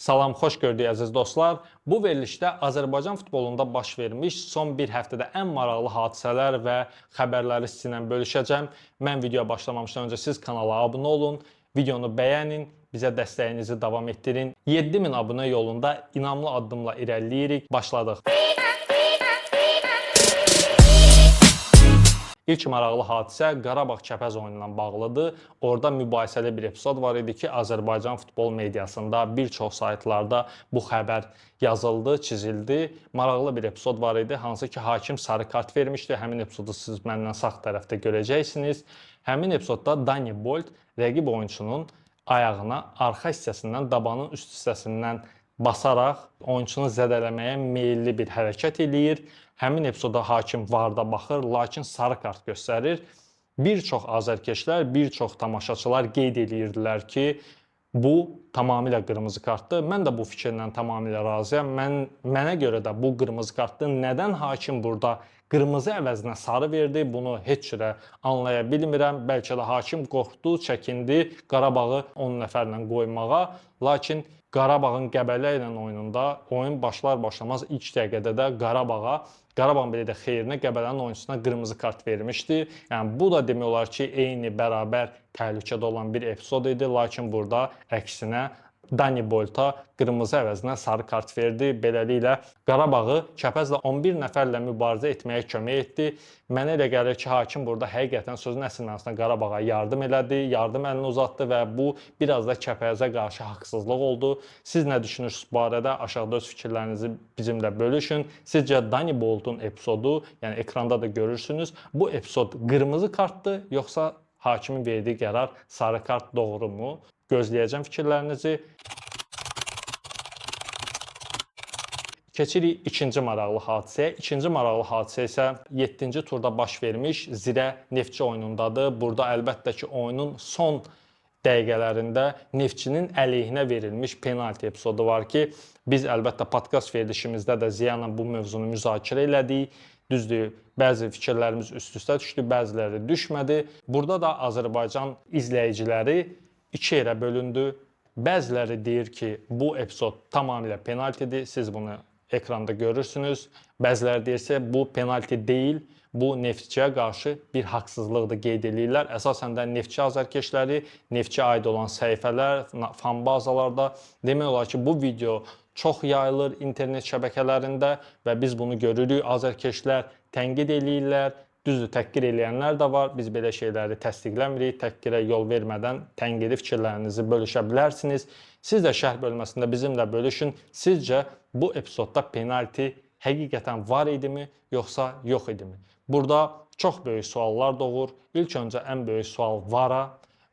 Salam, xoş gördük əziz dostlar. Bu verilişdə Azərbaycan futbolunda baş vermiş son bir həftədə ən maraqlı hadisələr və xəbərləri sizinlə bölüşəcəm. Mən videoya başlamamışdan öncə siz kanala abunə olun, videonu bəyənin, bizə dəstəyinizi davam etdirin. 7000 abunə yolunda inamlı addımla irəliləyirik. Başladıq. İlk maraqlı hadisə Qarabağ-Kəpəz oyunu ilə bağlıdır. Orada mübahisəli bir epizod var idi ki, Azərbaycan futbol mediasında, bir çox saytlarda bu xəbər yazıldı, çizildi. Maraqlı bir epizod var idi, hansı ki, hakim sarı kart vermişdi. Həmin epizodu siz məndən sağ tərəfdə görəcəksiniz. Həmin epizodda Dani Bolt rəqib oyunçunun ayağına arxa hissəsindən, dabanın üst hissəsindən basaraq oyunçunu zədələməyə meyilli bir hərəkət eləyir. Həmin epizoda hakim VAR-da baxır, lakin sarı kart göstərir. Bir çox azərkeşlər, bir çox tamaşaçılar qeyd edirdilər ki, bu tamamilə qırmızı kartdır. Mən də bu fikirlə tamamilə razıyam. Mənə görə də bu qırmızı kartdır. Nədən hakim burada qırmızı əvəzinə sarı verdi, bunu heç cürə anlaya bilmirəm. Bəlkə də hakim qorxdu, çəkindi Qarabağı 10 nəfərlə qoymağa. Lakin Qarabağın Qəbələ ilə oyununda oyun başlar-başlamaz ilk dəqiqədə də Qarabağın belə də xeyrinə Qəbələnin oyunçusuna qırmızı kart vermişdi. Yəni bu da demək olar ki, eyni bərabər təhlükədə olan bir epizod idi, lakin burada əksinə Dani Bolta qırmızı əvəzinə sarı kart verdi. Beləliklə Qarabağı Kəpəzlə 11 nəfərlə mübarizə etməyə kömək etdi. Mənə elə gəlir ki, hakim burada həqiqətən sözün əsl mənasında Qarabağa yardım elədi, yardım əlini uzatdı və bu biraz da Kəpəzə qarşı haqsızlıq oldu. Siz nə düşünürsünüz bu barədə? Aşağıda öz fikirlərinizi bizimlə bölüşün. Sizcə Dani Boltun epizodu, yəni ekranda da görürsünüz, bu epizod qırmızı kartdır, yoxsa hakimin verdiyi qərar sarı kart doğrumu? Gözləyəcəm fikirlərinizi. Keçirik ikinci maraqlı hadisəyə. İkinci maraqlı hadisə isə 7-ci turda baş vermiş Zirə Neftçi oyunundadır. Burada əlbəttə ki, oyunun son dəqiqələrində Neftçinin əleyhinə verilmiş penalti epizodu var ki, biz əlbəttə podkast verilişimizdə də Ziyanla bu mövzunu müzakirə elədik. Düzdür, bəzi fikirlərimiz üst-üstə düşdü, bəziləri düşmədi. Burada da Azərbaycan izləyiciləri iki yerə bölündü. Bəziləri deyir ki, bu epizod tamamilə penaltidir, siz bunu ekranda görürsünüz. Bəziləri deyirsə, bu penalti deyil, bu Neftçiyə qarşı bir haqsızlıqdır qeyd edirlər. Əsasən də Neftçi azərkeşləri, Neftçiyə aid olan səhifələr, fan bazalarda demək olar ki, bu video çox yayılır internet şəbəkələrində və biz bunu görürük. Azərkeşlər tənqid eləyirlər. Düzdür, təhqir eləyənlər də var. Biz belə şeyləri təsdiqləmirik. Təhqirə yol vermədən tənqidi fikirlərinizi bölüşə bilərsiniz. Siz də şərh bölməsində bizimlə bölüşün. Sizcə bu epizodda penalti həqiqətən var idimi, yoxsa yox idimi? Burada çox böyük suallar doğur. İlk öncə ən böyük sual VAR-a.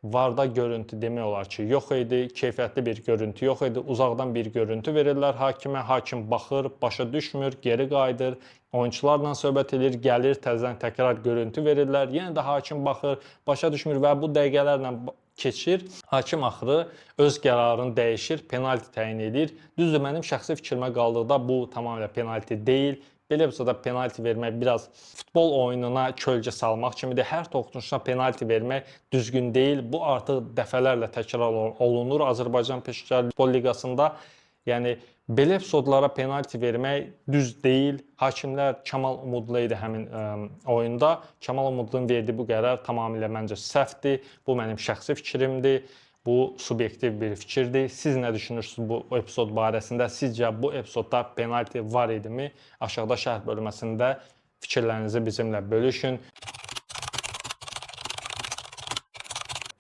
VAR-da görüntü demək olar ki, yox idi, keyfiyyətli bir görüntü yox idi. Uzaqdan bir görüntü verirlər hakimə, hakim baxır, başa düşmür, geri qayıdır, oyunçularla söhbət edir, gəlir, təzədən təkrar görüntü verirlər, yenə də hakim baxır, başa düşmür və bu dəqiqələrlə keçir. Hakim axırı öz qərarını dəyişir, penalti təyin edir. Düzdür, mənim şəxsi fikrimə qaldıqda bu tamamilə penalti deyil. Belə epizoda penalti vermək biraz futbol oyununa kölgə salmaq kimidir. Hər toxunuşuna penalti vermək düzgün deyil. Bu artıq dəfələrlə təkrar olunur Azərbaycan Peşəkar Futbol Liqasında. Yəni belə epizodlara penalti vermək düz deyil. Hakimlər Kamal Umudlu idi həmin oyunda. Kamal Umudlunun verdiyi bu qərar tamamilə məncə səhvdir. Bu mənim şəxsi fikrimdir. Bu subyektiv bir fikirdir. Siz nə düşünürsünüz bu epizod barəsində? Sizcə bu epizodda penalti var idimi? Aşağıda şərh bölməsində fikirlərinizi bizimlə bölüşün.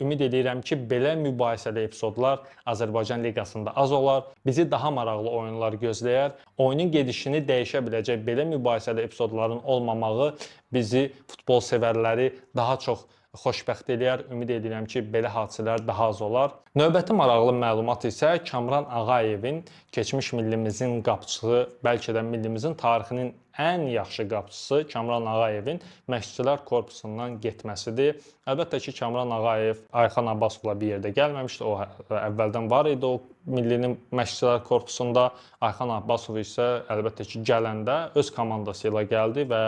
Ümid edirəm ki, belə mübahisəli epizodlar Azərbaycan Liqasında az olar. Bizi daha maraqlı oyunlar gözləyər. Oyunun gedişini dəyişə biləcək belə mübahisəli epizodların olmamağı bizi futbol sevərləri daha çox xoşbəxt eləyər. Ümid edirəm ki, belə hadisələr daha az olar. Növbəti maraqlı məlumat isə Kamran Ağayevin, keçmiş millimizin qapıçısı, bəlkə də millimizin tarixinin ən yaxşı qapıçısı Kamran Ağayevin məşqçilər korpusundan getməsidir. Əlbəttə ki, Kamran Ağayev Ayxan Abbasovla bir yerdə gəlməmişdi. O əvvəldən var idi o millinin məşqçilər korpusunda. Ayxan Abbasov isə əlbəttə ki, gələndə öz komandası ilə gəldi və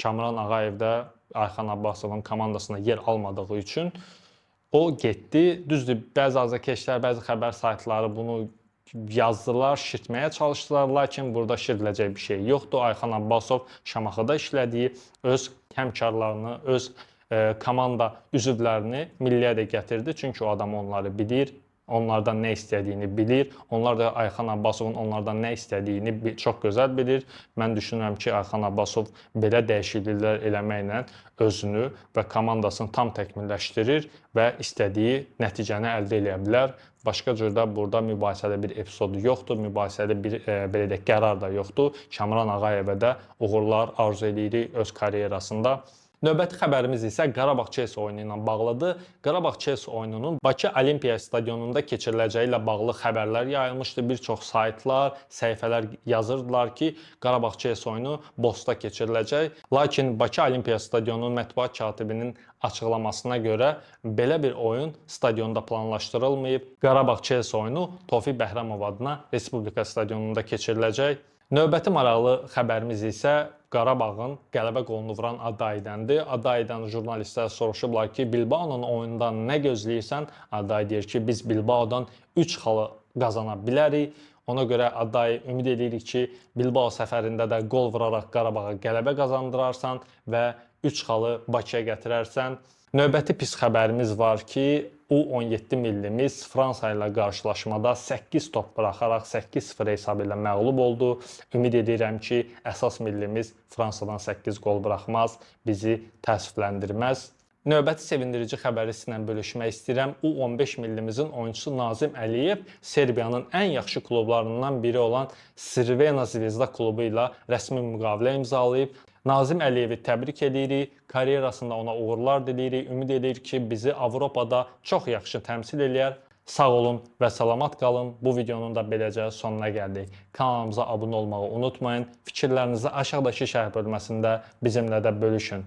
Kamran Ağayev də Ayxan Abbasovun komandasında yer almadığı üçün o getdi. Düzdür, bəzi azərkeşlər, bəzi xəbər saytları bunu yazdılar, şişirtməyə çalışdılar, lakin burada şişiriləcək bir şey yoxdur. Ayxan Abbasov Şamaxıda işlədiyi öz həmkarlarını, öz komanda üzvlərini milliyə də gətirdi. Çünki o adam onları bilir. Onlardan nə istədiyini bilir. Onlar da Ayxan Abbasovun onlardan nə istədiyini çox gözəl bilir. Mən düşünürəm ki, Ayxan Abbasov belə dəyişikliklər eləməklə özünü və komandasını tam təkmilləşdirir və istədiyi nəticəni əldə edə bilər. Başqa cürdə burada mübahisəli bir epizod yoxdur, mübahisəli bir belə deyək qərar da yoxdur. Kamran Ağayevə də uğurlar arzu edirik öz karyerasında. Növbəti xəbərimiz isə Qarabağ-Chelsea oyunu ilə bağlıdır. Qarabağ-Chelsea oyununun Bakı Olimpiya stadionunda keçiriləcəyi ilə bağlı xəbərlər yayılmışdı. Bir çox saytlar, səhifələr yazırdılar ki, Qarabağ-Chelsea oyunu Bosda keçiriləcək. Lakin Bakı Olimpiya stadionunun mətbuat katibinin açıqlamasına görə belə bir oyun stadionda planlaşdırılmayıb. Qarabağ-Chelsea oyunu Tofiq Bəhramov adına Respublika stadionunda keçiriləcək. Növbəti maraqlı xəbərimiz isə Qarabağın qələbə qolunu vuran Adaydəndir. Adaydan jurnalistlər soruşublar ki, Bilbao'nun oyundan nə gözləyirsən? Aday deyir ki, biz Bilbao'dan 3 xalı qazana bilərik. Ona görə Aday ümid edirik ki, Bilbao səfərində də qol vuraraq Qarabağa qələbə qazandırarsan və 3 xalı Bakıya gətirərsən. Növbəti pis xəbərimiz var ki, U17 millimiz Fransa ilə qarşılaşmada 8 top buraxaraq 8-0 hesabı ilə məğlub oldu. Ümid edirəm ki, əsas millimiz Fransadan 8 qol buraxmaz, bizi təəssüfləndirməz. Növbəti sevindirici xəbəri sizinlə bölüşmək istəyirəm. U15 millimizin oyunçusu Nazim Əliyev Serbiyanın ən yaxşı klublarından biri olan Crvena Zvezda klubu ilə rəsmi müqavilə imzalayıb. Nazim Əliyevi təbrik edirik, karyerasında ona uğurlar diləyirik. Ümid edirik ki, bizi Avropada çox yaxşı təmsil eləyər. Sağ olun və salamat qalın. Bu videonun da beləcə sonuna gəldik. Kanalımıza abunə olmağı unutmayın. Fikirlərinizi aşağıdakı şərh bölməsində bizimlə də bölüşün.